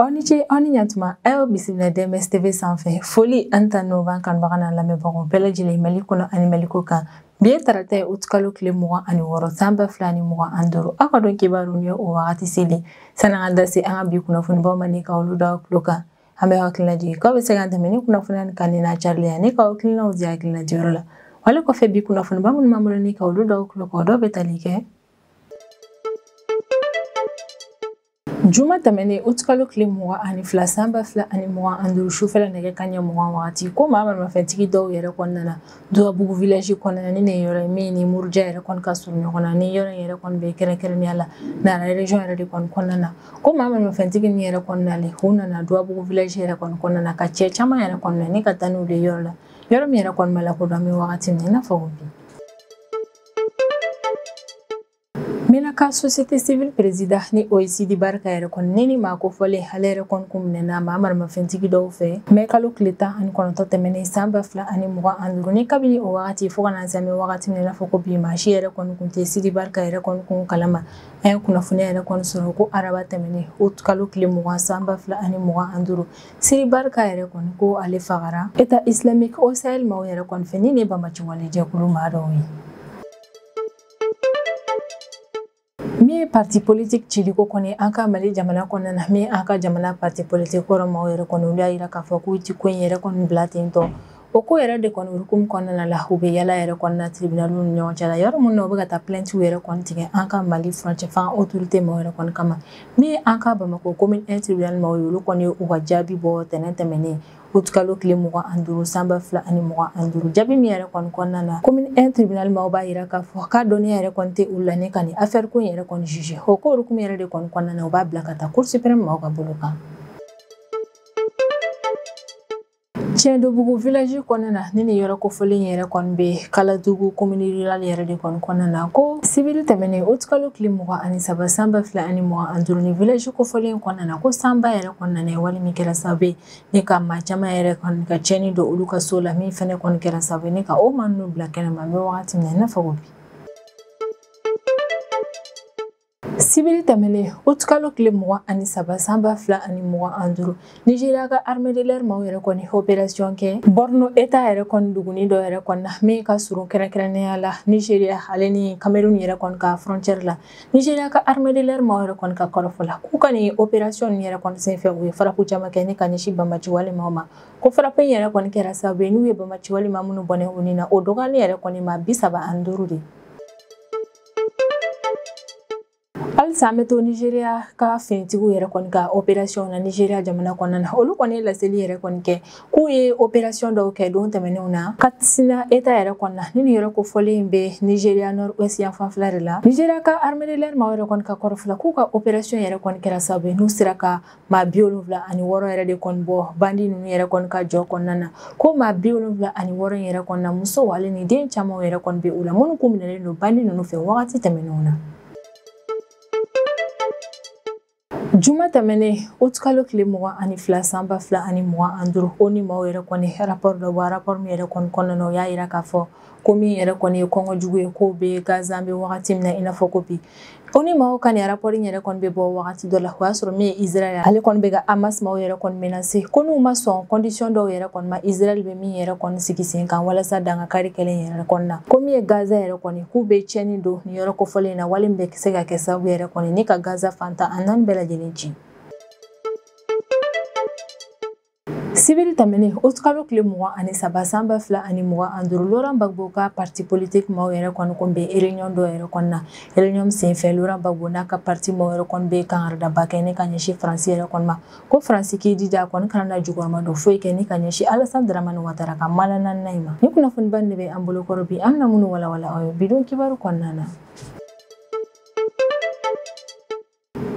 Oniche oninyatuma ayo bisimila DMS TV sanfɛ foli an ta novan kanbaga n'a lamɛnbagaw bɛɛ lajɛlen Mali kɔnɔ ani Mali kɔ kan bi ye tarata ye août kalo tile 26 san 2025 aw ka dɔn kibaru ye o wagati seli san'an ka da se an ka bi kunnafonibaw ma ni ka olu da tulo kan an bɛ hakilina jigin k'aw bɛ se k'an dɛmɛ ni kunnafoniya kan ni n'a carili ne ka hakilinaw di hakilina diyɔrɔ la wale kɔfɛ bi kunnafoniba minnu b'an bolo ni ka olu da tulo kan dɔw bɛ tali kɛ Juma tɛmɛnen août kalo tile 22 san 2025 sufɛla nɛgɛ kanɲɛ 20 wagati ko maamafɛntigi dɔw yɛrɛ kɔnɔna na Duabugu village kɔnɔna ni ne yɔrɔ min ni Muruja yɛrɛ kɔnɔ ka surun ɲɔgɔn na ni yɔrɔ yɛrɛ kɔnɔ bɛ kɛrɛnkɛrɛnnenya la Nara région yɛrɛ de kɔnɔna na ko maamafɛntigi ni yɛrɛ kɔnɔna le u nana Duabugu village yɛrɛ kɔnɔna na ka cɛ caman yɛrɛ kɔnɔna ni ka taa n'u de yɔrɔ la yɔrɔ min yɛrɛ kɔnɔ la ko dɔn bɛ wagati min na fɔ bi Menaka société civile président ni OECD barka yɛrɛ kɔnɔ ni maa ko fɔlen ale yɛrɛ kɔnɔ kun minɛna maamafɛntigi dɔw fɛ mais kalo tile 19 tɛmɛnen san 2025 ni kabini o wagati fo kana se wagati min na fɔ ko bi maa si yɛrɛ kɔnɔ kun tɛ Sidi barka yɛrɛ kɔnɔ kun kalama an ye kunnafoniya yɛrɛ kɔnɔ sɔrɔ ko araba tɛmɛnen août kalo tile 20 san 2025 Sidi barka yɛrɛ kɔnɔ ko ale fagara État islamique au Sahel maaw yɛrɛ kɔnɔ fɛ ni ne bamacɛwale jɛkulu maa dɔw ye mi parti politique ciliko kɔni an ka Mali jamana kɔnɔna na mi an ka jamana parti politique kɔrɔ maaw yɛrɛ kɔni olu y'a yira k'a fɔ k'u ti ko in yɛrɛ kɔni bila ten tɔ o ko yɛrɛ de kɔni hukumu kɔnɔna la u bɛ yala yɛrɛ kɔnɔna tribunal ni ɲɔgɔn cɛ la yɔrɔ mun na u bɛ ka taa plainte yɛrɛ kɔni tigɛ an ka Mali frontière fan autorité maaw yɛrɛ kɔni kama mi an ka Bamako commune 1 tribunal maaw ye olu kɔni u ka jaabi bɔ tɛnɛn tɛmɛnen août kalo tile 25 san 2025 jaabi min yɛrɛ kɔni kɔnɔna na commune 1 tribunal maaw b'a yira k'a fɔ k'a dɔnniya yɛrɛ kɔni tɛ u la ne ka nin affaire ko in yɛrɛ kɔni juger o ko hukumu yɛrɛ de kɔni kɔnɔna na u b'a bila ka taa cour suprême maaw ka bolo kan Tiɲɛdobugu village kɔnɔna na ni yɔrɔ kofɔlen yɛrɛ kɔni bɛ Kaladugu commune rurale yɛrɛ de kɔni kɔnɔna na ko civil tɛmɛnen août kalo tile 23 san 2025 ni village kofɔlen kɔnɔna na ko sanba yɛrɛ kɔnɔna na wali min kɛra sababu ye ni ka maa caman yɛrɛ kɔni ka tiɲɛni don olu ka so la min fɛnɛ kɔni kɛra sababu ye ni ka o maa ninnu bila kɛnɛma n bɛ wagati min na i n'a fɔ ko bi Sibiri tɛmɛnen août kalo tile 23 san 2025 Nigeria ka armée de l'air maaw yɛrɛ kɔni opération kɛ Borno État yɛrɛ kɔni duguni dɔ yɛrɛ kɔni na min ka surun kɛrɛnkɛrɛnnenya la Nigeria ale ni Cameroun yɛrɛ kɔni ka frontière la Nigeria ka armée de l'air maaw yɛrɛ kɔni ka kɔrɔfɔ la k'u ka nin opération yɛrɛ kɔni senfɛ u ye faraku caman kɛ ni ka ɲɛsin banbaciwale maaw ma ko faraku in yɛrɛ kɔni kɛra sababu ye n'u ye banbaciwale maa minnu bɔnɛ u ni na o dɔgɔyalen yɛrɛ kɔni ma 35 de Halisa an bɛ to Nigeria ka finitigiw yɛrɛ kɔni ka opération na Nigeria jamana kɔnɔna na olu kɔni ye laseli yɛrɛ kɔni kɛ k'u ye opération dɔw kɛ don tɛmɛnenw na Katsina État yɛrɛ kɔnɔna na ni yɔrɔ kofɔlen bɛ Nigeria nord-ouest yan fanfɛla de la Nigeria ka armée de l'air maaw yɛrɛ kɔni ka kɔrɔfɔla k'u ka opération yɛrɛ kɔni kɛra sababu ye n'u sera ka maa 76 yɛrɛ de kɔni bɔ bandi ninnu yɛrɛ kɔni ka jɔ kɔnɔna na ko maa 76 yɛrɛ kɔni na muso wale ni den caman yɛrɛ kɔni bɛ u la minnu kun minɛlen don bandi ninnu fɛ wagati tɛmɛnenw na Juma tɛmɛnen août kalo tile 22 san 2025 o ni maaw yɛrɛ kɔni rapport dɔ bɔ rapport min yɛrɛ kɔni kɔnɔna na o y'a yira k'a fɔ ko min yɛrɛ kɔni ye kɔngɔjugu ye k'o bɛ Gaza an bɛ wagati min na i n'a fɔ ko bi o ni maaw ka nin rapport in yɛrɛ kɔni bɛ bɔ wagati dɔ la o y'a sɔrɔ min ye Israël ale kɔni bɛ ka Hamas maaw yɛrɛ kɔni menacer ko n'u ma sɔn condition dɔw yɛrɛ kɔni ma Israël bɛ min yɛrɛ kɔni sigi sen kan walasa dankari kɛlen yɛrɛ kɔni na ko min ye Gaza yɛrɛ kɔni k'u bɛ tiɲɛni don nin yɔrɔ kofɔlen na wali min bɛ se ka kɛ sababu yɛrɛ kɔni ni ka Gaza fantan a naani bɛɛ lajɛlen ci Sibiri tɛmɛnen août kalo tile 23 san 2025 Laurent Gbagbo ka parti politique maaw yɛrɛ kɔni kun bɛ réunion dɔ yɛrɛ kɔni na réunion senfɛ Laurent Gbagbo n'a ka parti maaw yɛrɛ kɔni bɛ kangaridaba kɛ ni ka ɲɛsin France yɛrɛ kɔni ma ko France k'i jija kɔni kana na juguma don foyi kɛ ni ka ɲɛsin Alassane Dramane Ouattara ka mala naaninan in ma ni kunnafoniba de bɛ an bolo kɔrɔ bi an bɛna minnu walawala aw ye bidon kibaru kɔnɔna na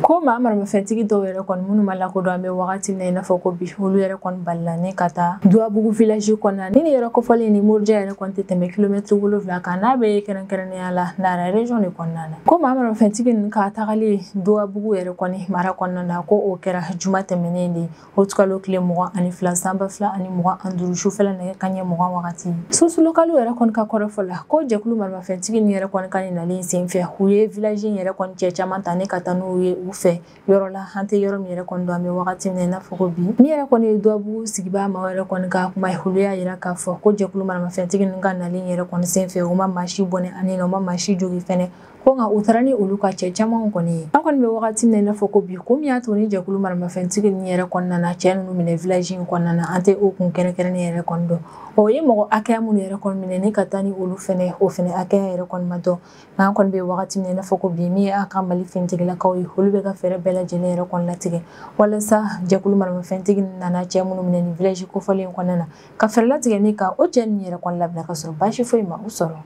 ko maamafɛntigi dɔw yɛrɛ kɔni minnu ma lakodɔn an bɛ wagati min na i n'a fɔ ko bi olu yɛrɛ kɔni balila ni ka taa Duabugu village kɔnɔna ni yɔrɔ kofɔlen ni Muruja yɛrɛ kɔni tɛ tɛmɛ kilomètre 7 kan n'a bɛ kɛrɛnkɛrɛnnenya la Nara région de kɔnɔna na ko maamafɛntigi ninnu ka tagali Duabugu yɛrɛ kɔni mara kɔnɔna na ko o kɛra juma tɛmɛnen de août kalo tile 22 san 2025 sufɛla nɛgɛ kanɲɛ 20 wagati source locale yɛrɛ kɔni ka kɔrɔfɔ la ko jɛkulu maamafɛntigi ni yɛrɛ kɔni ka nin nalen senfɛ u ye village yɛrɛ kɔni cɛ caman ta ni ka taa n'u ye fɛ yɔrɔ la an tɛ yɔrɔ min yɛrɛ kɔni don an bɛ wagati min na i n'a fɔ ko bi min yɛrɛ kɔni ye Duwawu sigibaa maaw yɛrɛ kɔni ka kuma ye olu y'a yira k'a fɔ ko jɛkulu maramafɛntigi ninnu ka nalen yɛrɛ kɔni sen fɛ u ma maa si bɔnɛ ani na u ma maa si jogin fɛnɛ ko nka u taara ni olu ka cɛ camanw kɔni ye an kɔni bɛ wagati min na i n'a fɔ ko bi ko min y'a to ni jɛkulu maramafɛntigi ninnu yɛrɛ kɔnɔna na cɛ ninnu minɛ village in kɔnɔna na an tɛ o kun kɛrɛnkɛrɛnnen yɛrɛ kɔni dɔn o ye mɔgɔ hakɛya minnu yɛrɛ kɔni minɛ ni ka taa ni olu fɛnɛ o fɛnɛ hakɛya yɛrɛ kɔni ma dɔn nka an kɔni bɛ wagati min na i n'a fɔ ko bi min ye an ka Mali finitigilakaw ye olu bɛ ka fɛɛrɛ bɛɛ lajɛlen yɛrɛ kɔni latigɛ walasa jɛkulu maramafɛntigi nana cɛ minnu minɛ ni village kofɔlen kɔnɔna na ka fɛɛrɛ latigɛ ni ka o cɛ ninnu yɛrɛ kɔni labila ka sɔrɔ baasi foyi ma u sɔrɔ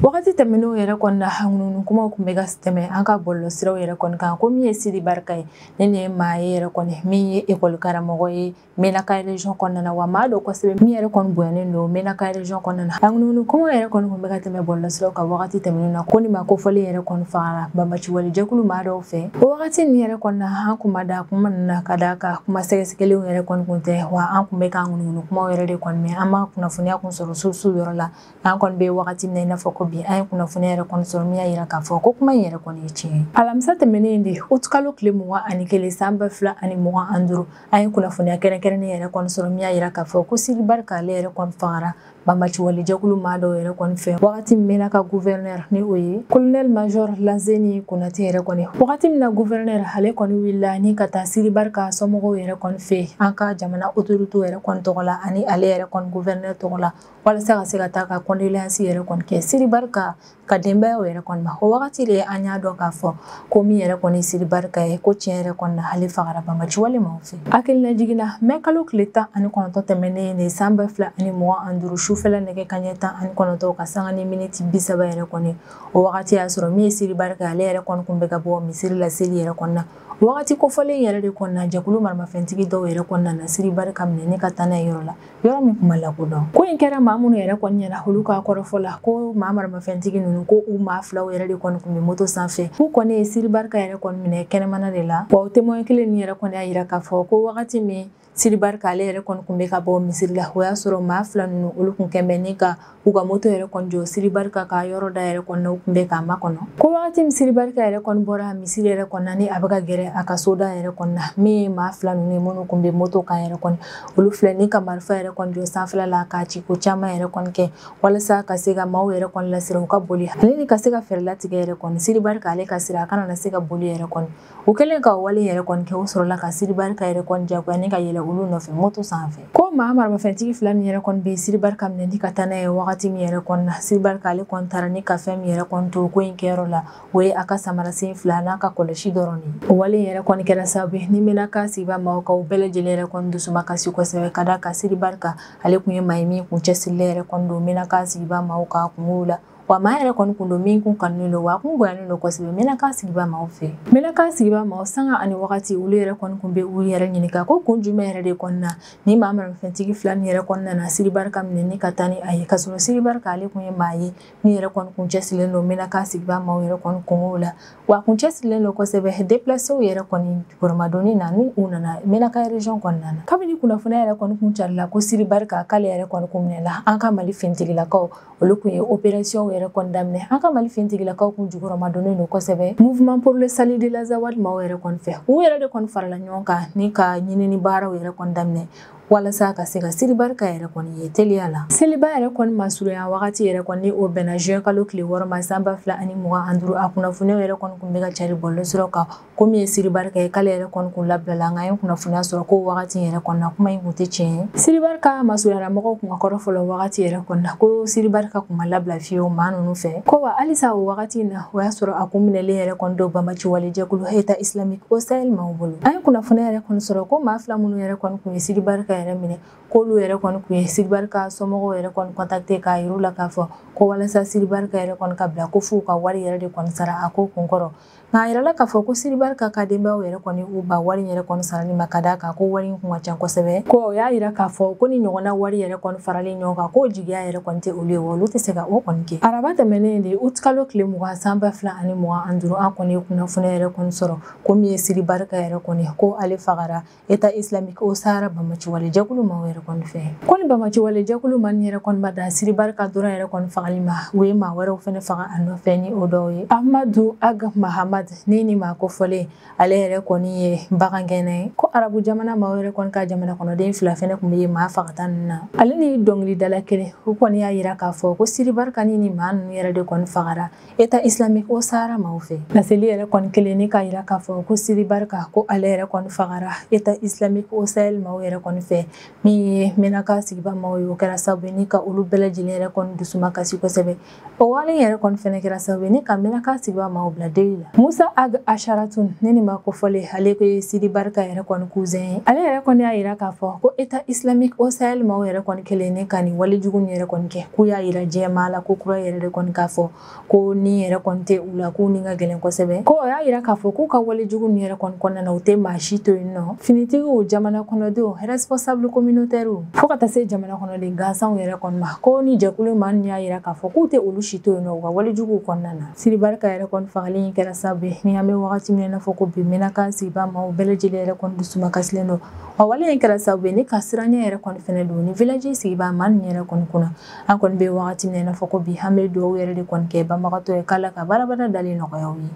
wagati tɛmɛnenw yɛrɛ kɔni na hangununu kumaw tun bɛ ka tɛmɛ an ka bɔlɔlɔsiraw yɛrɛ kɔni kan ko min ye Sidi Barika ye ne ni ye maa ye yɛrɛ kɔni min ye école karamɔgɔ ye Menaka région kɔnɔna na wa maa dɔ kosɛbɛ min yɛrɛ kɔni bonyanen don Menaka région kɔnɔna na hangununu kumaw yɛrɛ kɔni tun bɛ ka tɛmɛ bɔlɔlɔsiraw kan wagati tɛmɛnenw na ko nin ma kofɔlen yɛrɛ kɔni fagara banbaciwale jɛkulu maa dɔw fɛ o wagati nin yɛrɛ kɔni na an kun ma da kuma ninnu na ka da ka kuma sɛgɛsɛgɛlenw yɛrɛ kɔni kun tɛ wa an kun bɛ ka hangununu kumaw yɛrɛ de kɔni mɛn an ma kunnafoniya kun sɔrɔ su yɔrɔ la an kɔni bɛ wagati min na i n'a fɔ ko bi an ye kunnafoniya yɛrɛ kɔni sɔrɔ min y'a yira k'a fɔ ko kuma in yɛrɛ kɔni ye tiɲɛ ye alamisa tɛmɛnen de août kalo tile 21 san 2025 an ye kunnafoniya kɛrɛnkɛrɛnnen yɛrɛ kɔni sɔrɔ min y'a yira k'a fɔ ko Sidi Barika ale yɛrɛ kɔni fagara banbaciwale jɛkulu maa dɔw yɛrɛ kɔni fɛ wagati min Menaka gouverneur ni o ye colonel major Lazeni Konate yɛrɛ kɔni wagati min na gouverneur ale kɔni wulila ni ka taa Sidi Barika somɔgɔw yɛrɛ kɔni fɛ an ka jamana autorité yɛrɛ kɔni tɔgɔ la ani ale yɛrɛ kɔni gouverneur tɔgɔ la walasa ka se ka taa ka condoléance yɛrɛ kɔni kɛ Sidi Barika ka denbayaw yɛrɛ kɔni ma o wagati de an y'a dɔn k'a fɔ ko min yɛrɛ kɔni Sidi Barika ye ko tiɲɛ yɛrɛ kɔni na ale fagara banbaciwale maaw fɛ hakilina jiginna mai kalo tile 19 tɛmɛnen de san 2025 sufɛla nɛgɛ kaɲɛ 19 ka sanga ni miniti 30 yɛrɛ kɔni o wagati y'a sɔrɔ min ye Sidi Barika ale yɛrɛ kɔni kun bɛ ka bɔ misiri la seli yɛrɛ kɔni na wagati kofɔlen yɛrɛ de kɔni na jɛkulu maramafɛntigi dɔw yɛrɛ kɔni na Sidi Barika minɛ ni ka taa n'a ye yɔrɔ la yɔrɔ min kun ma lakodɔn ko in kɛra maa minnu yɛrɛ kɔni ɲɛna olu ka kɔrɔfɔ la ko maa maramafɛntigi ninnu ko u maa filaw yɛrɛ de kɔni kun bɛ moto sanfɛ k'u kɔni ye Sidi Barika yɛrɛ kɔni minɛ kɛnɛmana de la wa o témoin kelen nin yɛrɛ kɔni y'a yira k'a fɔ ko wagati min Sidi Barika ale yɛrɛ kɔni kun bɛ ka bɔ misiri la o y'a sɔrɔ maa fila ninnu olu kun kɛn bɛ ni ka u ka moto yɛrɛ kɔni jɔ Sidi Barika ka yɔrɔ da yɛrɛ kɔni na u kun bɛ k'a makɔnɔ ko wagati min Sidi Barika yɛrɛ kɔni bɔra misiri yɛrɛ kɔni na ni a bɛ ka gɛrɛ a ka soda yɛrɛ kɔni na min ye maa fila ninnu ye minnu kun bɛ moto kan yɛrɛ kɔni olu filɛ ni ka marifa yɛrɛ kɔni jɔ sanfɛla la k'a ci ko caman yɛrɛ kɔni kɛ walasa ka se ka maaw yɛrɛ kɔni lasiran u ka boli ale ni ka se ka fɛɛrɛ latigɛ yɛrɛ kɔni Sidi Barika ale ka sira a kana na se ka boli yɛrɛ kɔni u kɛlen ka wale yɛrɛ kɔni kɛ u sɔrɔla ka Sidi Barika yɛrɛ kɔni jagoya ni ka yɛlɛ olu nɔfɛ moto sanfɛ ko maa maramafɛntigi fila min yɛrɛ kɔni bɛ Sidi Barika minɛ ni ka taa n'a ye wagati min yɛrɛ kɔni na Sidi Barika ale kɔni taara ni ka fɛn min yɛrɛ kɔni to ko in kɛyɔrɔ la o ye a ka samarasen fila n'a ka kɔlɔsi dɔrɔn de o wale yɛrɛ kɔni kɛra sababu ye ni Menaka sigibaa maaw ka u bɛɛ lajɛlen yɛrɛ kɔni dusuma kasi kosɛbɛ ka da ka Sidi Barika ale kun ye maa ye min kun cɛsirilen yɛrɛ kɔni don Menaka sigibaa maaw ka kungow la wa maa yɛrɛ kɔni kun don min kun kanulen don wa kun bonyanen don kosɛbɛ Menaka sigibaa maaw fɛ Menaka sigibaa maaw sanga ani wagati olu yɛrɛ kɔni kun bɛ u yɛrɛ ɲininka ko kun jumɛn yɛrɛ de kɔni na ni maa maramafɛntigi fila nin yɛrɛ kɔni na Sidi Barika minɛ ni ka taa ni a ye ka sɔrɔ Sidi Barika ale kun ye maa ye min yɛrɛ kɔni kun cɛsirilen don Menaka sigibaa maaw yɛrɛ kɔni kungow la wa kun cɛsirilen don kosɛbɛ déplacés yɛrɛ kɔni jukɔrɔmadonni na ni u nana Menaka région kɔnɔna na kabini kunnafoniya yɛrɛ kɔni kun carila ko Sidi Barika k'ale yɛrɛ kɔni kun minɛ la an ka Mali finitigilakaw olu kun ye opération yɛrɛ kɔni daminɛ an ka Mali finitigilakaw kun jukɔrɔmadonnen don kosɛbɛ mouvement pour le salut de l'Azawad maaw yɛrɛ kɔni fɛ u yɛrɛ de kɔni farala ɲɔgɔn kan ni ka ɲinini baaraw yɛrɛ kɔni daminɛ walasa ka se ka Sidi Barika yɛrɛ kɔni ye teliya la seliba yɛrɛ kɔni masurunya wagati yɛrɛ kɔni o bɛnna juin kalo tile 6 ma san 2025 a kunnafoniyaw yɛrɛ kɔni kun bɛ ka cari bɔlɔlɔsiraw kan ko min ye Sidi Barika ye k'ale yɛrɛ kɔni kun labilala nka an ye kunnafoniya sɔrɔ ko wagati yɛrɛ kɔni na kuma in kun tɛ tiɲɛ ye Sidi Barika masurunyala mɔgɔw kun ka kɔrɔ fɔlɔ wagati yɛrɛ kɔni na ko Sidi Barika kun ma labila fiyewu maa ninnu fɛ ko wa halisa o wagati in na o y'a sɔrɔ a kun minɛlen yɛrɛ kɔni don banbaciwale jɛkulu État islamique au Sahel maaw bolo an ye kunnafoniya yɛrɛ kɔni sɔrɔ ko maa fila minnu yɛrɛ kɔni kun ye Sidi Barika yɛrɛ minɛ k'olu yɛrɛ kɔni kun ye Sidi Barika somɔgɔw yɛrɛ kɔni contacté k'a yir'u la k'a fɔ ko walasa Sidi Barika yɛrɛ kɔni ka bila ko f'u ka wari yɛrɛ de kɔni sara a ko kun kɔrɔ nka a yirala k'a fɔ ko Sidi Barika ka denbayaw yɛrɛ kɔni u ba wari yɛrɛ kɔni sarali ma ka d'a kan ko wari in kun ka ca kosɛbɛ ko o y'a yira k'a fɔ ko ni ɲɔgɔnna wari yɛrɛ kɔni faralen ɲɔgɔn kan k'o jigiya yɛrɛ kɔni tɛ olu ye wa olu tɛ se ka o kɔni kɛ araba tɛmɛnen de août kalo tile 20 san 2025 an kɔni ye kunnafoniya yɛrɛ kɔni sɔrɔ ko min ye Sidi Barika yɛrɛ kɔni ko ale fagara État islamique au Sahara banbaciwale wale jakulu ma wɛrɛ kɔni fɛ kɔni bamaci wale jakulu man yɛrɛ kɔni ba da siri barika dɔrɔn yɛrɛ kɔni fagali ma u ye maa wɛrɛw fɛnɛ faga a nɔfɛ ni o dɔw ye Ahmadu Ag Mahamad ni maa kofɔlen ale yɛrɛ kɔni ye bagangɛnɛ ko arabu jamana maa wɛrɛ kɔni ka jamana kɔnɔden fila fɛnɛ kun bɛ maa fagata ninnu na ale ni dɔnkilidala kelen u kɔni y'a yira k'a fɔ ko siri barika ni maa ninnu yɛrɛ de kɔni fagara État islamique o Sahara maaw fɛ laseli yɛrɛ kɔni kelen ni k'a yira k'a fɔ ko siri barika ko ale yɛrɛ kɔni fagara État islamique o Sahel maaw yɛrɛ kɔni fɛ min ye Menaka sigiba maaw ye o kɛra sababu ni ka olu bɛɛ lajɛlen yɛrɛ kɔni dusuma kasi kosɛbɛ o wale yɛrɛ kɔni fɛnɛ kɛra sababu ni ka Menaka sigiba maaw bila dewi la Musa Ag Asharatun ne maa kofɔlen ale ko ye siri barika yɛrɛ kɔni cousin ye ale yɛrɛ kɔni y'a yira k'a fɔ ko État islamique o Sahel maaw yɛrɛ kɔni kelen ni ka nin wale jugu yɛrɛ kɔni kɛ k'u y'a yira diɲɛmaa la ko kura yɛrɛ de kɔni k'a fɔ ko ni yɛrɛ kɔni tɛ u la k'u ni ka gɛlɛn kosɛbɛ ko o y'a yira k'a fɔ k'u ka wale jugu yɛrɛ kɔni kɔnɔna na u tɛ maa si to yen nɔ finitigiw jamana kɔnɔdenw responsable communautaire fo ka taa se jamana kɔnɔden gansanw yɛrɛ kɔni ma ko ni jɛkulu maa ninnu y'a yira k'a fɔ k'u tɛ olu si to yen nɔ u ka wale juguw kɔnɔna na siri barika yɛrɛ kɔni fagali kɛra sababu ye ni an bɛ wagati min na fɔ ko bi Menaka sigiba maaw bɛɛ lajɛlen yɛrɛ kɔni dusuma kasilen don wa wale in kɛra sababu ye ni ka siranɲɛ yɛrɛ kɔni fɛnɛ don ni village sigiba maa ninnu yɛrɛ kɔni kunna an kɔni bɛ wagati min na fɔ ko bi an bɛ dugawu yɛrɛ de kɔni kɛ banbagatɔ ye k'Ala ka baarabada dalen nɔgɔya u ye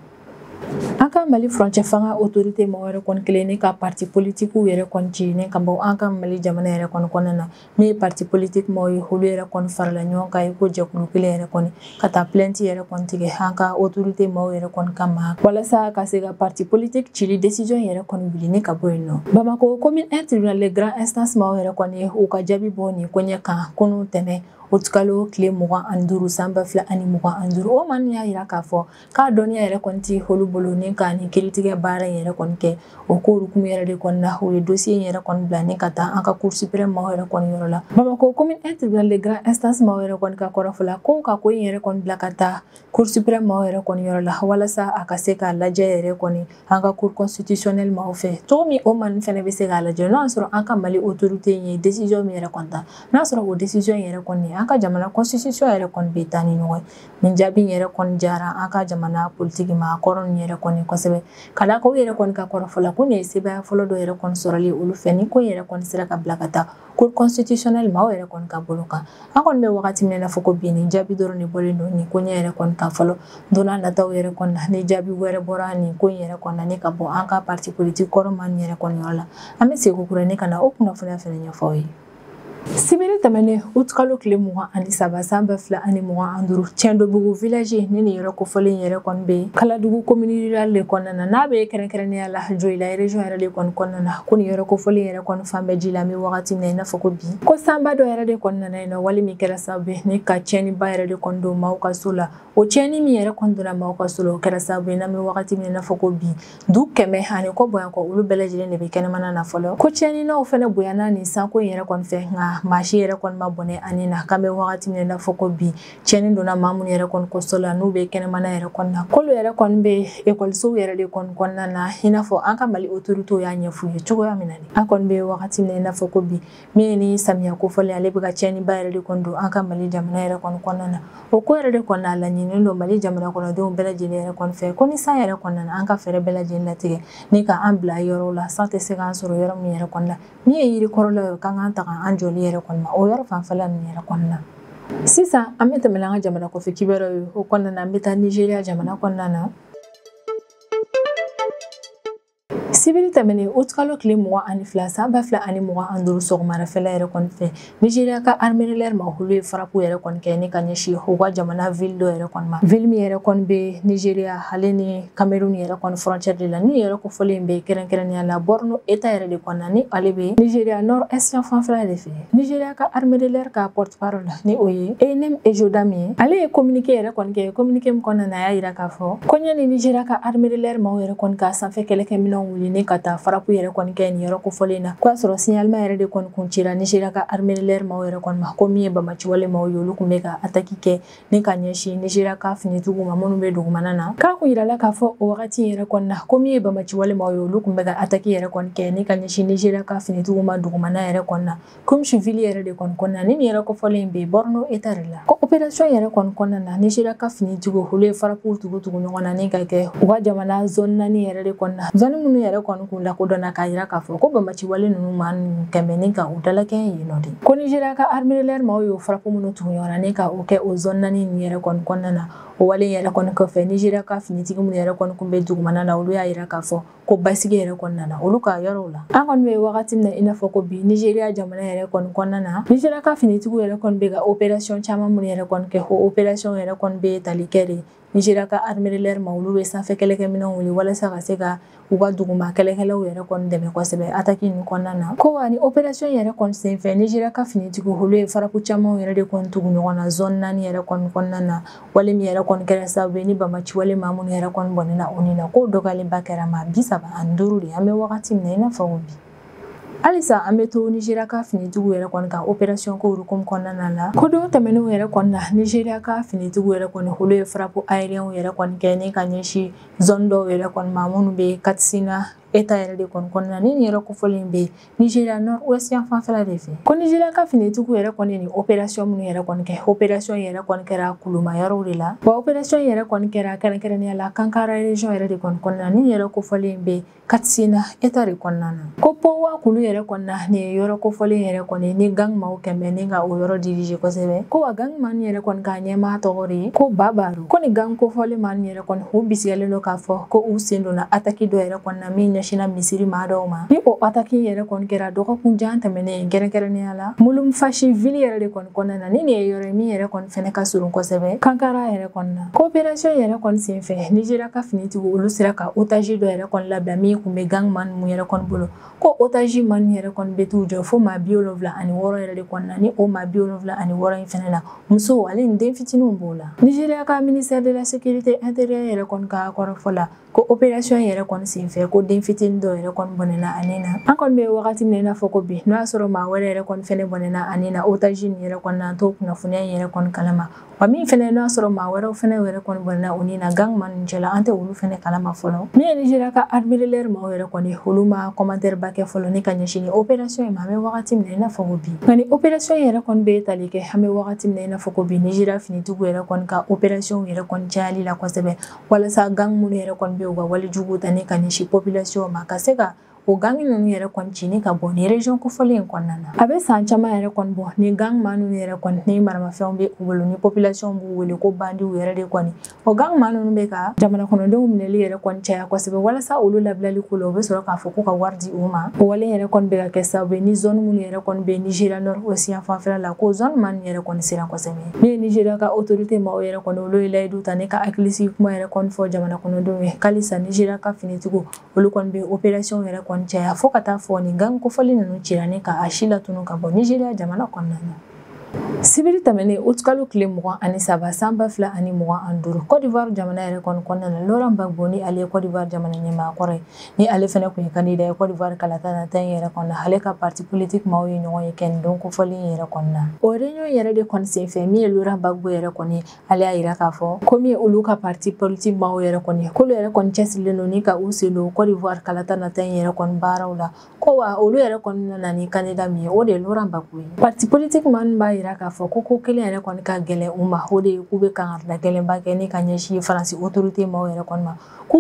an ka Mali furancɛ fanga autorité mɔgɔ wɛrɛ kɔni kelen ni ka parti politique yɛrɛ kɔni cilen ka bɔ an ka Mali jamana yɛrɛ kɔni kɔnɔna na min ye parti politique mɔgɔw ye olu yɛrɛ kɔni farala ɲɔgɔn kan ko jɛkulu kelen yɛrɛ kɔni ka taa plainte yɛrɛ kɔni tigɛ an ka autorité mɔgɔw yɛrɛ kɔni kama walasa ka se ka parti politique cili décision yɛrɛ kɔni wuli ni ka bɔ yen nɔ Bamako commune 1 tribunal de grande instance mɔgɔw yɛrɛ kɔni ye u ka jaabi bɔ nin ko ɲɛ kan kunu tɛmɛ o kalo tile 25 san 2025 o maa ninnu y'a yira k'a fɔ k'a dɔnniya yɛrɛ kɔni tɛ olu bolo ni ka nin kiiritigɛ baara in yɛrɛ kɔni kɛ o ko hukumu yɛrɛ de kɔni na o ye dossier in yɛrɛ kɔni bila ni ka taa an ka cour suprême maaw yɛrɛ kɔni yɔrɔ la Bamako commune 1 tribunal de grande instance maaw yɛrɛ kɔni ka kɔrɔfɔla ko ka ko in yɛrɛ kɔni bila ka taa cour suprême maaw yɛrɛ kɔni yɔrɔ la walasa a ka se k'a lajɛ yɛrɛ kɔni an ka cour constitutionnelle maaw fɛ cogo min o maa ninnu fɛnɛ bɛ se k'a lajɛ n'o y'a sɔrɔ an ka Mali autorité ye décision min yɛrɛ kɔni ta n'a sɔrɔ o décision yɛrɛ kɔni an ka jamana constitution yɛrɛ kɔni bɛ taa ni ɲɔgɔn ye nin jaabi yɛrɛ kɔni jara an ka jamana politique ma kɔrɔ nin yɛrɛ kɔni kosɛbɛ ka da ko yɛrɛ kɔni ka kɔrɔfɔla ko nin ye sebaya fɔlɔ dɔ yɛrɛ kɔni sɔrɔli olu fɛ ni ko yɛrɛ kɔni sera ka bila ka taa cour constitutionnelle maaw yɛrɛ kɔni ka bolo kan an kɔni bɛ wagati min na fɔ ko bi nin jaabi dɔrɔn de bɔlen don nin ko ɲɛ yɛrɛ kɔni kan fɔlɔ don n'a nataw yɛrɛ kɔni na ni jaabi wɛrɛ bɔra nin ko in yɛrɛ kɔni na ni ka bɔ an ka parti politique kɔrɔ maa nin yɛrɛ kɔni yɔrɔ la an bɛ segin kura ni ka na o kunnafoniya fɛnɛ ɲɛfɔ aw ye Sibiri tɛmɛnen août kalo tile 23 san 2025 Tiɲɛdobugu village ni nin yɔrɔ kofɔlen yɛrɛ kɔni bɛ Kaladugu commune rurale de kɔnɔna na n'a bɛ kɛrɛnkɛrɛnnenya la Joyila région yɛrɛ de kɔni kɔnɔna na ko nin yɔrɔ kofɔlen yɛrɛ kɔni fan bɛɛ ji la an bɛ wagati min na i n'a fɔ ko bi ko sanba dɔ yɛrɛ de kɔni nana yen nɔ wali min kɛra sababu ye ni ka tiɲɛniba yɛrɛ de kɔni don maaw ka so la o tiɲɛni min yɛrɛ kɔni donna maaw ka so la o kɛra sababu ye n'an bɛ wagati min na i n'a fɔ ko bi du 100 ani kɔ bonya kɔ olu bɛɛ lajɛlen de bɛ kɛnɛmana na fɔlɔ ko tiɲɛninaw fɛnɛ bonyana nin sanko in yɛrɛ kɔni fɛ nka maa si yɛrɛ kɔni ma bɔnɛ ani na k'an bɛ wagati min na i n'a fɔ ko bi tiɲɛni donna maa minnu yɛrɛ kɔni kɔsɔ la n'u bɛ kɛnɛmana yɛrɛ kɔni na k'olu yɛrɛ kɔni bɛ ekɔlisow yɛrɛ de kɔni kɔnɔna na i n'a fɔ an ka Mali autorités y'a ɲɛf'u ye cogoya min na an kɔni bɛ wagati min na i n'a fɔ ko bi min ye ni samiya kofɔlen ale bɛ ka tiɲɛniba yɛrɛ de kɔni don an ka Mali jamana yɛrɛ kɔni kɔnɔna na o ko yɛrɛ de kɔni a laɲininen don Mali jamana kɔnɔdenw bɛɛ lajɛlen yɛrɛ kɔni fɛ ko ni san yɛrɛ kɔnɔna na an ka fɛɛrɛ bɛɛ lajɛlen latigɛ ni ka an bila yɔrɔ la san tɛ se k'an sɔrɔ yɔrɔ min yɛrɛ kɔnɔna na min ye yiri kɔrɔla ye k'an k'an ta an jɔli yɛrɛ kɔni ma o yɔrɔ fanfɛla ninnu yɛrɛ kɔnɔna na sisan an bɛ tɛmɛ an ka jamana kɔfɛ kibaruyaw ye o kɔnɔna na an bɛ taa Nigéria jamana kɔnɔna na Sibiri tɛmɛnen août kalo tile 22 san 2025 sɔgɔmadafɛla yɛrɛ kɔni fɛ Nigéria ka armée de l'air ma olu ye frappe yɛrɛ kɔni kɛ ni ka ɲɛsin u ka jamana ville dɔ yɛrɛ kɔni ma ville min yɛrɛ kɔni bɛ Nigéria ale ni Cameroun yɛrɛ kɔni frontière de la ni yɛrɛ kofɔlen bɛ kɛrɛnkɛrɛnnenya la Borno état yɛrɛ de kɔni na ni ale bɛ Nigéria nord est fanfɛla de fɛ Nigéria ka armée de l'air ka porte-parole ni o ye Enem Ejodame ye ale ye communiqué yɛrɛ kɔni kɛ communiqué min kɔnɔna na a y'a yira k'a fɔ ko ɲani Nigéria ka armée de l'air maaw yɛrɛ kɔni ka sanfɛ kɛlɛkɛminɛnw wuli ni ka taa farapu yɛrɛ kɔni kɛ nin yɔrɔ kofɔlen na k'a sɔrɔ signalement yɛrɛ de kɔni kun cira Nigéria ka armée de l'air maaw yɛrɛ kɔni ma ko min ye bamaciwale maaw ye olu kun bɛ ka attaque kɛ ni ka ɲɛsin Nigéria ka finitigiw ma minnu bɛ dugumana na k'a kun yirala k'a fɔ o wagati yɛrɛ kɔni na ko min ye bamaciwale maaw ye olu kun bɛ ka attaque yɛrɛ kɔni kɛ ni ka ɲɛsin Nigéria ka finitigiw ma dugumana yɛrɛ kɔni na comme civil yɛrɛ de kɔni kɔnɔna ni nin yɛrɛ kofɔlen bɛ Borno état de la ko opération yɛrɛ kɔni kɔnɔna na Nigéria ka finitigiw olu ye farapu tugu ɲɔgɔn na ni ka kɛ u ka jamana zone 4 yɛrɛ de kɔnɔna zone minnu yɛrɛ kɔni kun lakodɔnna k'a yira k'a fɔ ko banbaciwale ninnu maa ninnu kɛmɛ ni ka u dalakɛɲɛ yen nɔ de ko Nigéria ka armée de l'air maaw y'o frappe minnu tugu ɲɔgɔnna ni ka o kɛ o zone 4 nin yɛrɛ kɔni kɔnɔna na o wale yɛrɛ kɔni kɔfɛ Nigéria ka finitigi minnu yɛrɛ kɔni kun bɛ dugumana la olu y'a yira k'a fɔ ko basigi yɛrɛ kɔnɔna na olu ka yɔrɔw la an kɔni bɛ wagati min na i n'a fɔ ko bi Nigéria jamana yɛrɛ kɔni kɔnɔna na Nigéria ka finitigiw yɛrɛ kɔni bɛ ka opération caman minnu yɛrɛ kɔni kɛ o opération yɛrɛ kɔni bɛ tali kɛ de Nigéria ka armée de l'air ma olu bɛ sanfɛ kɛlɛkɛminɛnw wuli walasa ka se ka u ka duguma kɛlɛkɛlaw yɛrɛ kɔni dɛmɛ kosɛbɛ attaque nin kɔnɔna na ko wa ni opération yɛrɛ kɔni senfɛ Nigéria ka finitigiw olu ye farapu caman yɛrɛ de kɔni tugu ɲɔgɔn na zone 4 yɛrɛ kɔni kɔnɔna na wale min yɛrɛ kɔni kɛra sababu ye ni banbaciwale maa minnu yɛrɛ kɔni bɔnɛna o nin na k'o dɔgɔyalenba kɛra maa 35 de an bɛ wagati min na i n'a fɔ ko bi halisa an bɛ to Nigéria ka finitigiw yɛrɛ kɔni ka opération ko hukumu kɔnɔna la ko don tɛmɛnenw yɛrɛ kɔni na Nigéria ka finitigiw yɛrɛ kɔni olu ye frappe aérienne yɛrɛ kɔni kɛ ni ka ɲɛsin zone dɔw yɛrɛ kɔni ma minnu bɛ Katsina État yɛrɛ de kɔni kɔnɔna ni yɛrɛ kofɔlen bɛ Nigéria nord-ouest yan fanfɛla de fɛ ko Nigéria ka finitigiw yɛrɛ kɔni ni opération minnu yɛrɛ kɔni kɛ opération yɛrɛ kɔni kɛra kulumayɔrɔw de la wa opération yɛrɛ kɔni kɛra kɛrɛnkɛrɛnnenya la Kankara région yɛrɛ de kɔni kɔnɔna ni yɛrɛ kofɔlen bɛ Katsina État de kɔnɔna na ko Powa kulu yɛrɛ kɔnɔna ni yɔrɔ kofɔlen yɛrɛ kɔni ni gang maaw kɛmɛ ni ka o yɔrɔ dirige kosɛbɛ ko wa gang maa ni yɛrɛ kɔni ka ɲɛmaa tɔgɔ de ye ko Babaru ko ni gang kofɔlen maa ni yɛrɛ kɔni u bisigalen don k'a fɔ ko u sen donna attaque dɔ yɛrɛ kɔni na min ɲɛsinna misiri maa dɔw ma ni o attaque yɛrɛ kɔni kɛra dɔgɔkun jan tɛmɛnen kɛrɛnkɛrɛnnenya la Mulumfashi ville yɛrɛ de kɔni kɔnɔna na ni nin ye yɔrɔ min yɛrɛ kɔni fɛnɛ ka surun kosɛbɛ Kankara yɛrɛ kɔni na ko opération yɛrɛ kɔni senfɛ Nigéria ka finitigiw olu sera ka otage dɔ yɛrɛ kɔni labila min kun bɛ gang maa ninnu yɛrɛ kɔni bolo ko otage maa ninnu yɛrɛ kɔni bɛ t'u jɔ fo maa 76 yɛrɛ de kɔni na ni o maa 76 in fɛnɛ na muso ale ni den fitininw b'o la Nigéria ka ministère de la sécurité intérieure yɛrɛ kɔni ka kɔrɔfɔ la ko opération yɛrɛ kɔni senfɛ ko den fitinin dɔ yɛrɛ kɔni bɔnɛna ani na an kɔni bɛ wagati min na i n'a fɔ ko bi n'o y'a sɔrɔ maa wɛrɛ yɛrɛ kɔni fɛnɛ bɔnɛna ani na otage nin yɛrɛ kɔni na an t'o kunnafoniya in yɛrɛ kɔni kalama wa min fɛnɛ n'o y'a sɔrɔ maa wɛrɛw fɛnɛ yɛrɛ kɔni bɔnɛna o nin na gang maa ninnu cɛla an tɛ olu fɛnɛ kalama fɔlɔ min ye Nigéria ka armée de l'air maaw yɛrɛ kɔni olu ma commentaire ba kɛ fɔlɔ ni ka ɲɛsin ni opération in ma an bɛ wagati min na i n'a fɔ ko bi nka ni opération yɛrɛ kɔni bɛ tali kɛ an bɛ wagati min na i n'a fɔ ko bi Nigéria finitigiw yɛrɛ kɔni ka opération yɛrɛ kɔni cayali la kosɛbɛ walasa gang minnu yɛrɛ kɔni bɛ u ka walejugu ta ni ka ɲɛsin population ma ka se ka o gang ninnu yɛrɛ kɔni cini ka bɔ ni région kofɔlen in kɔnɔna na a bɛ san caman yɛrɛ kɔni bɔ ni gang maa ninnu yɛrɛ kɔni ni maramafɛnw bɛ u bolo ni population b'u wele ko bandiw yɛrɛ de kɔni o gang maa ninnu bɛ ka jamana kɔnɔdenw minɛli yɛrɛ kɔni caya kosɛbɛ walasa olu labilali ko la u bɛ sɔrɔ k'a fɔ ko ka wari di u ma o wale yɛrɛ kɔni bɛ ka kɛ sababu ye ni zone minnu yɛrɛ kɔni bɛ Nigéria nord-ouest yan fanfɛla la ko zone maa ninnu yɛrɛ kɔni siran kosɛbɛ min ye Nigéria ka autorité maaw yɛrɛ kɔni olu ye layidu ta ni ka hakilisigi kuma yɛrɛ kɔni fɔ jamana kɔnɔdenw ye halisa Nigéria ka finitigiw olu kɔni bɛ opération yɛrɛ kɔni caya fo ka taa fɔ ni gang kofɔli ninnu cira ni ka a si latunu ka bɔ Nigéria jamana kɔnɔna na sibiri tɛmɛnen août kalo tile 23 san 2025 Côte d'Ivoire jamana yɛrɛ kɔni kɔnɔna na Laurent Gbagbo ni ale ye Côte d'Ivoire jamana ɲɛmaakɔrɔ ye ni ale fɛnɛ kun ye candidat ye Côte d'Ivoire kalata nata in yɛrɛ kɔnɔna ale ka parti politique maaw ye ɲɔgɔn ye kɛ nin don kofɔli in yɛrɛ kɔnɔna o réunion yɛrɛ de kɔni senfɛ min ye Laurent Gbagbo yɛrɛ kɔni ale y'a yira k'a fɔ ko min ye olu ka parti politique maaw yɛrɛ kɔni k'olu yɛrɛ kɔni cɛsirilen don ni ka u sen don Côte d'Ivoire kalata nata in yɛrɛ kɔni baaraw la ko wa olu yɛrɛ kɔni nana ni candidat min ye o de ye Laurent Gbagbo ye parti politique maa min b'a yira k'a fɔ ko kelen yɛrɛ kɔni ka gɛlɛn u ma o de ye k'u bɛ kangarida gɛlɛnba kɛ ni ka ɲɛsin Faransi autorité maaw yɛrɛ kɔni ma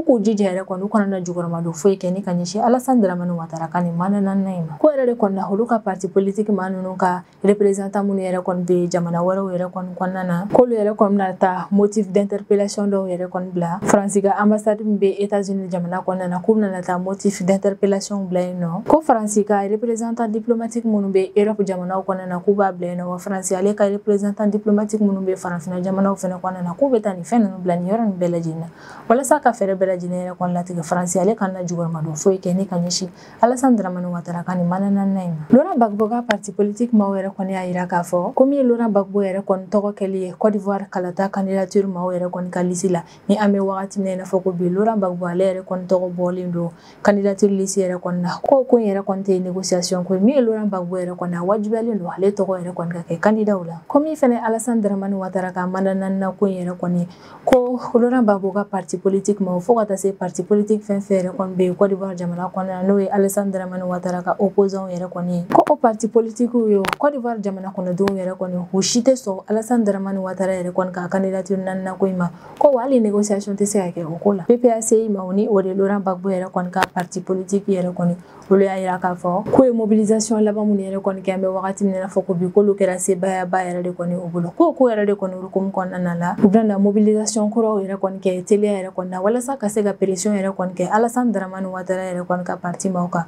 k'u jija yɛrɛ kɔni u kana na jukɔrɔma don foyi kɛ ni ka ɲɛsin Alassane Dramane Ouattara ka nin mana naaninan in ma ko yɛrɛ de kɔni na olu ka parti politique maa ninnu ka représentant minnu yɛrɛ kɔni bɛ jamana wɛrɛw yɛrɛ kɔni kɔnɔna na k'olu yɛrɛ kɔni bɛna taa motif d'interpellation dɔw yɛrɛ kɔni bila Faransi ka ambassade min bɛ États-Unis jamana kɔnɔna na k'u bɛna taa motif d'interpellation bila yen nɔ ko Faransi ka représentant diplomatique minnu bɛ Europe jamanaw kɔnɔna na k'u b'a bila yen nɔ wa Faransi ale ka représentant diplomatique minnu bɛ farafinna jamanaw fɛnɛ kɔnɔna na k'u bɛ taa nin fɛn ninnu bila nin yɔrɔ nin bɛɛ lajɛlen na walasa ka fɛɛrɛ bɛɛ lajɛlen yɛrɛ kɔni latigɛ Faransi ale kana juguma don foyi kɛ ni ka ɲɛsin Alassane Dramane Ouattara ka nin mana naaninan in ma Laurent Gbagbo ka parti politique maaw yɛrɛ kɔni y'a yira k'a fɔ ko min ye Laurent Gbagbo yɛrɛ kɔni tɔgɔ kɛli ye Côte d'Ivoire kalata candidature maaw yɛrɛ kɔni ka liste la ni an bɛ wagati min na i n'a fɔ ko bi Laurent Gbagbo ale yɛrɛ kɔni tɔgɔ bɔlen don candidature liste yɛrɛ kɔni na ko in yɛrɛ kɔni tɛ négociation ko min ye Laurent Gbagbo yɛrɛ kɔni a wajibiyalen don ale tɔgɔ yɛrɛ kɔni ka kɛ candidat daw la komi fɛnɛ Alassane Dramane Ouattara ka mandanana ko yɛrɛ kɔni ko Laurent Gbagbo ka parti politique ma fo ka taa se parti politique fɛn fɛn yɛrɛ kɔni bɛ Côte d'Ivoire jamana kɔnɔna n'o ye Alassane Dramane Ouattara ka opposant yɛrɛ kɔni ko o parti politique yo Côte d'Ivoire jamana kɔnɔdenw yɛrɛ kɔni u si tɛ sɔn Alassane Dramane Ouattara yɛrɛ kɔni ka candidature nanana ko ma ko wali négociation tɛ se ka kɛ o ko la PPACI ma ni o de Laurent Gbagbo yɛrɛ kɔni ka parti politique yɛrɛ kɔni olu y'a yira k'a fɔ ko ye mobilisation laban mun yɛrɛ kɔni kɛ an bɛ wagati min na fɔ ko bi k'olu kɛra sebayaba yɛrɛ de kɔni o bolo ko yɛrɛ de kɔni hukumu kɔnɔna la u bɛna mobilisation kuraw yɛrɛ kɔni kɛ teliya yɛrɛ kɔni na walasa ka se ka pression yɛrɛ kɔni kɛ Alassane Dramane Ouattara yɛrɛ kɔni ka parti maaw kan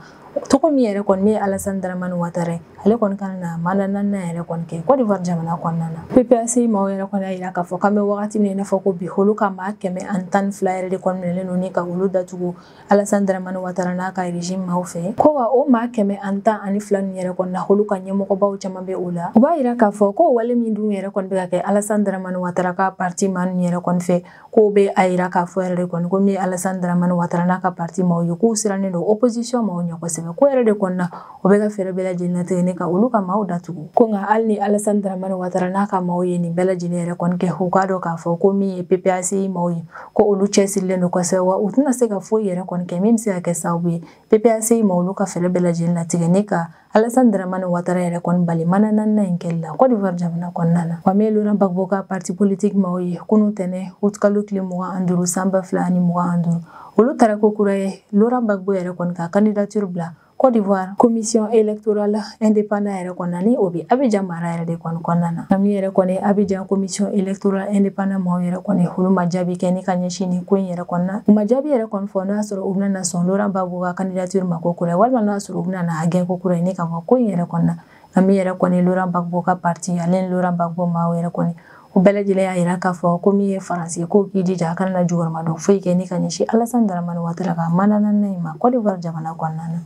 tɔgɔ min yɛrɛ kɔni min ye Alassane Dramane Ouattara ale kɔni kana na mandanana yɛrɛ kɔni kɛ Côte d'Ivoire jamana kɔnɔna na PPACI maaw yɛrɛ kɔni y'a yira k'a fɔ k'an bɛ wagati min na fɔ ko bi olu ka maa 112 yɛrɛ de kɔni minɛlen don ni ka olu datugu Alassane Dramane Ouattara n'a ka régime maaw fɛ ko wa o maa 112 nin yɛrɛ kɔni na olu ka ɲɛmɔgɔbaw caman bɛ o la u b'a yira k'a fɔ ko wale min dun yɛrɛ kɔni bɛ ka kɛ Alassane Dramane Ouattara ka parti maa nin yɛrɛ kɔni fɛ k'o bɛ a yira k'a fɔ yɛrɛ de kɔni ko min ye Alassane Dramane Ouattara n'a ka parti maaw ye k'u sirannen don opposition maaw ɲɛ kosɛbɛ ko yɛrɛ de kɔni na o bɛ ka fɛɛrɛ bɛɛ lajɛlen latigɛ ne ka olu ka maaw datugu ko nka hali ni Alassane Dramane Ouattara n'a ka maaw ye nin bɛɛ lajɛlen yɛrɛ kɔni kɛ u k'a dɔn k'a fɔ ko min ye PPACI maaw ye ko olu cɛsirilen don kosɛbɛ wa u tɛna se ka foyi yɛrɛ kɔni kɛ min bɛ se ka kɛ sababu ye PPACI maaw olu ka fɛɛrɛ bɛɛ lajɛlen latigɛ ne ka Alassane Dramane Ouattara yɛrɛ kɔni bali mandanana in kɛli la Côte d'Ivoire jamana kɔnɔna na wa min Laurent Gbagbo ka parti politique maaw ye kunun tɛnɛ kalo tile 25 san 2025 olu taara ko kura ye Laurent Gbagbo yɛrɛ kɔni ka candidature bila Côte d'Ivoire commission électorale indépendant yɛrɛ kɔnɔna ni o bɛ Abidjan mara yɛrɛ de kɔni kɔnɔna na min yɛrɛ kɔni Abidjan commission électorale indépendant maaw yɛrɛ kɔni olu ma jaabi kɛ ni ka ɲɛsin ni ko in yɛrɛ kɔnɔna u ma jaabi yɛrɛ kɔni fɔ n'o y'a sɔrɔ u bɛna sɔn Laurent Gbagbo ka candidature ma ko kura ye walima n'o y'a sɔrɔ u bɛna a gɛn ko kura ye ni ka fɔ ko in yɛrɛ kɔnɔna min yɛrɛ kɔni Laurent Gbagbo ka parti ale ni Laurent Gbagbo maaw yɛrɛ kɔni u bɛɛ lajɛlen y'a yira k'a fɔ ko min ye faransi ko k'i jija a kana na jugɔrɔma dɔn foyi kɛ ni ka ɲɛsin Alassane Dramane Ouattara ka mandanana in ma Côte d'Ivoire jamana kɔnɔna na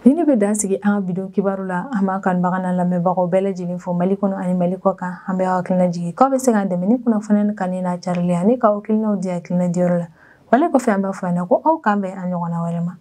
ni ne bɛ dan sigi an ka bidon kibaru la an b'a kanubaga n'a lamɛnbagaw bɛɛ lajɛlen fo Mali kɔnɔ ani Mali kɔ kan an bɛ hakilina jigin k'aw bɛ se k'an dɛmɛ ni kunnafoniya ni kanni n'a carili ani ka hakilinaw di hakilina diyɔrɔ la wale kɔfɛ an b'a fɔ yan ko aw k'an bɛn an ɲɔgɔnna wɛrɛ ma